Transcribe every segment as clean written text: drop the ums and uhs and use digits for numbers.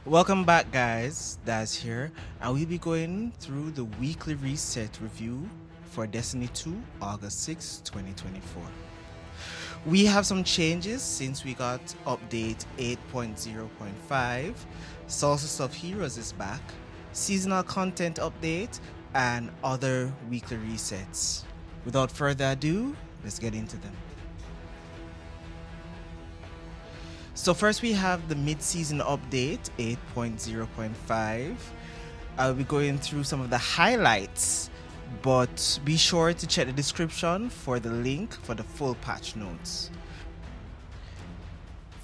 Welcome back, guys. Daz here, and we'll be going through the weekly reset review for Destiny 2, August 6, 2024. We have some changes since we got update 8.0.5. Solstice of Heroes is back, seasonal content update, and other weekly resets. Without further ado, let's get into them. So first we have the mid-season update 8.0.5. I'll be going through some of the highlights, but be sure to check the description for the link for the full patch notes.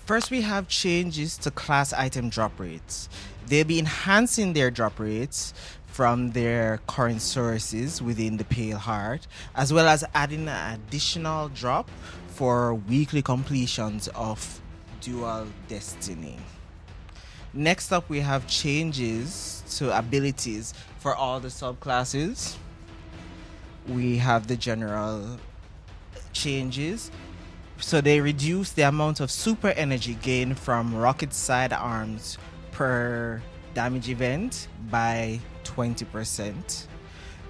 First we have changes to class item drop rates. They'll be enhancing their drop rates from their current sources within the Pale Heart, as well as adding an additional drop for weekly completions of Dual Destiny. Next up, we have changes to abilities for all the subclasses. We have the general changes. So they reduce the amount of super energy gained from rocket sidearms per damage event by 20%.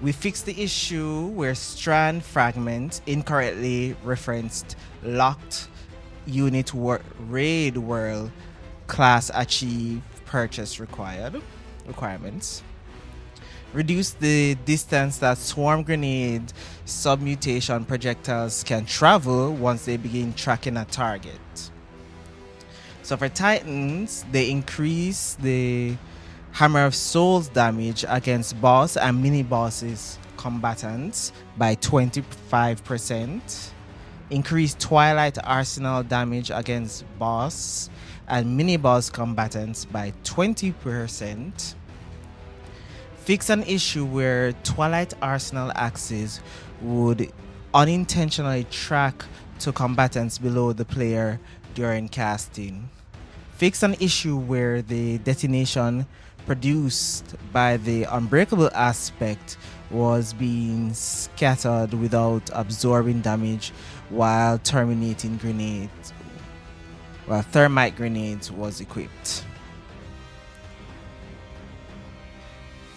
We fixed the issue where strand fragment incorrectly referenced locked unit raid world class achieve purchase requirements. Reduce the distance that swarm grenade submutation projectiles can travel once they begin tracking a target. So for Titans, they increase the Hammer of Souls damage against boss and mini bosses combatants by 25%. Increase Twilight Arsenal damage against boss and mini-boss combatants by 20%. Fix an issue where Twilight Arsenal axes would unintentionally track to combatants below the player during casting. Fix an issue where the detonation produced by the unbreakable aspect was being scattered without absorbing damage while thermite grenades was equipped.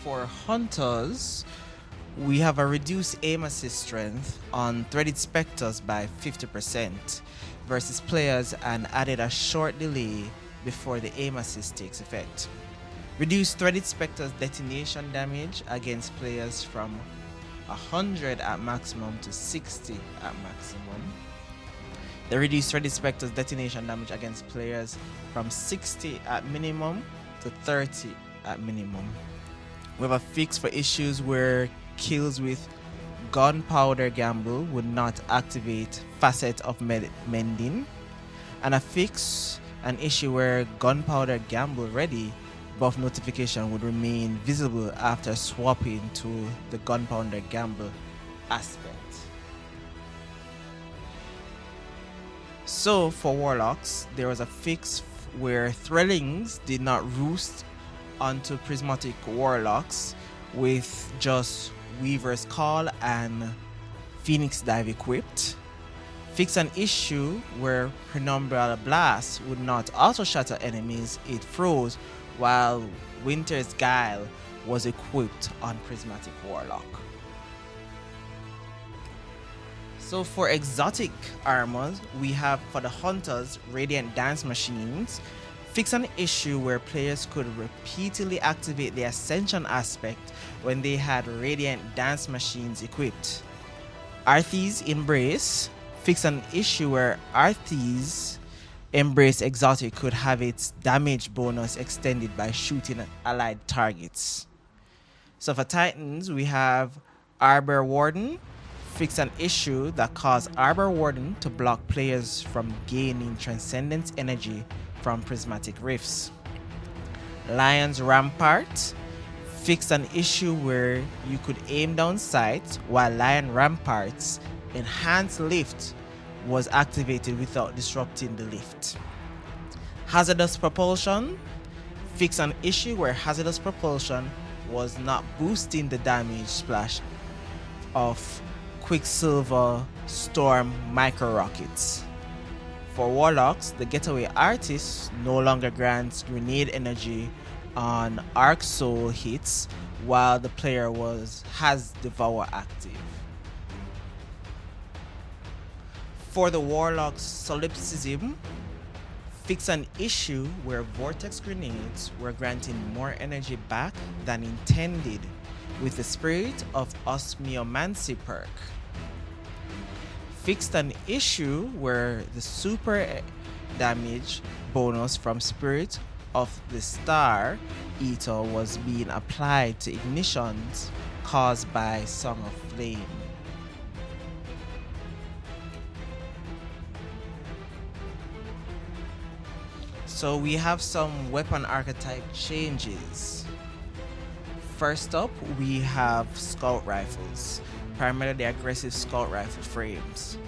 For hunters, we have a reduced aim assist strength on threaded specters by 50% versus players and added a short delay before the aim assist takes effect. Reduce threaded specters detonation damage against players from 100 at maximum to 60 at maximum. They reduce threaded specters detonation damage against players from 60 at minimum to 30 at minimum. We have a fix for issues where kills with gunpowder gamble would not activate facet of mending, and a fix an issue where gunpowder gamble ready buff notification would remain visible after swapping to the gunpowder gamble aspect. So for warlocks, there was a fix where thrallings did not roost onto prismatic warlocks with just Weaver's Call and Phoenix Dive equipped. Fix an issue where Penumbral Blast would not auto shatter enemies it froze while Winter's Guile was equipped on Prismatic Warlock. So for exotic armors, we have for the hunters Radiant Dance Machines. Fix an issue where players could repeatedly activate the Ascension aspect when they had Radiant Dance Machines equipped. Arthy's Embrace. Fix an issue where Arthy's Embrace Exotic could have its damage bonus extended by shooting at allied targets. So for Titans, we have Arbor Warden. Fix an issue that caused Arbor Warden to block players from gaining Transcendence energy from Prismatic Rifts. Lion's Rampart. Fix an issue where you could aim down sights while Lion Rampart's Enhanced Lift was activated without disrupting the lift. Hazardous Propulsion. Fix an issue where Hazardous Propulsion was not boosting the damage splash of Quicksilver Storm micro rockets. For Warlocks, the Getaway Artist no longer grants grenade energy on Arc Soul hits while the player has Devour active. For the Warlock's Solipsism, fix an issue where Vortex Grenades were granting more energy back than intended with the Spirit of Osmiomancy perk. Fixed an issue where the super damage bonus from Spirit of the Star Eater was being applied to ignitions caused by Song of Flame. So we have some weapon archetype changes. First up, we have Scout Rifles, primarily the aggressive Scout Rifle frames.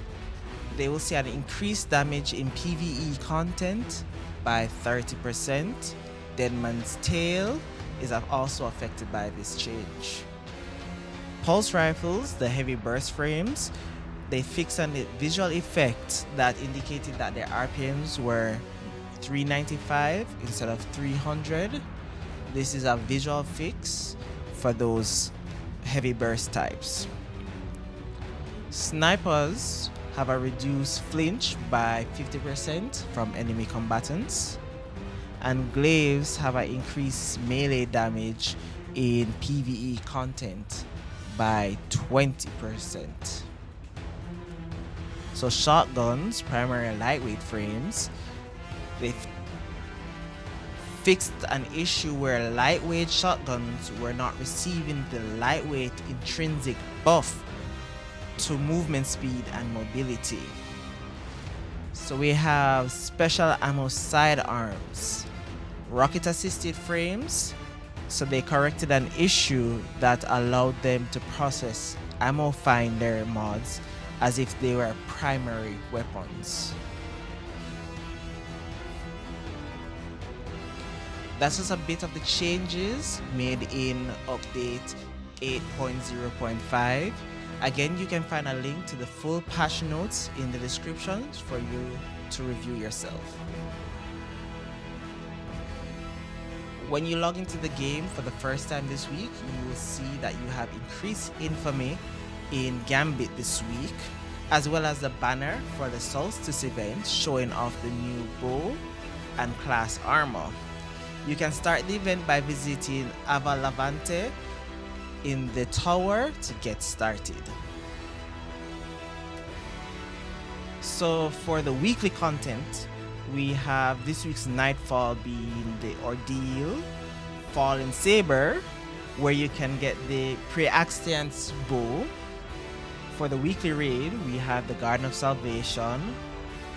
They will see an increased damage in PvE content by 30%. Deadman's Tail is also affected by this change. Pulse Rifles, the heavy burst frames, they fixed a visual effect that indicated that their RPMs were 395 instead of 300. This is a visual fix for those heavy burst types. Snipers have a reduced flinch by 50% from enemy combatants, and glaives have an increased melee damage in PvE content by 20%. So shotguns, primarily lightweight frames, they fixed an issue where lightweight shotguns were not receiving the lightweight intrinsic buff to movement speed and mobility. So we have special ammo sidearms, rocket assisted frames. So they corrected an issue that allowed them to process ammo finder mods as if they were primary weapons. That's just a bit of the changes made in update 8.0.5. Again, you can find a link to the full patch notes in the description for you to review yourself. When you log into the game for the first time this week, you will see that you have increased infamy in Gambit this week, as well as the banner for the Solstice event showing off the new bow and class armor. You can start the event by visiting Ava Lavante in the tower to get started. So for the weekly content, we have this week's Nightfall being the Ordeal, Fallen Saber, where you can get the Preaxiance bow. For the weekly raid, we have the Garden of Salvation,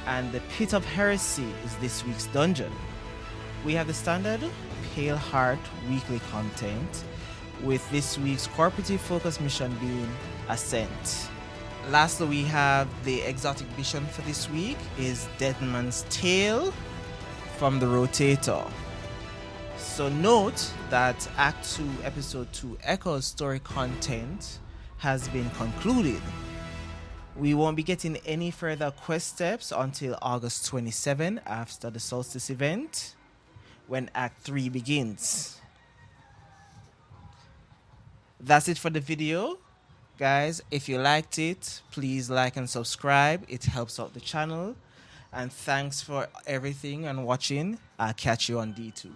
and the Pit of Heresy is this week's dungeon. We have the standard Pale Heart weekly content, with this week's cooperative focus mission being Ascent. Lastly, we have the exotic mission for this week is Deadman's Tail from the Rotator. So note that Act 2 Episode 2 Echo's story content has been concluded. We won't be getting any further quest steps until August 27 after the Solstice event, when Act 3 begins. That's it for the video. Guys, if you liked it, please like and subscribe. It helps out the channel. And thanks for everything and watching. I'll catch you on D2.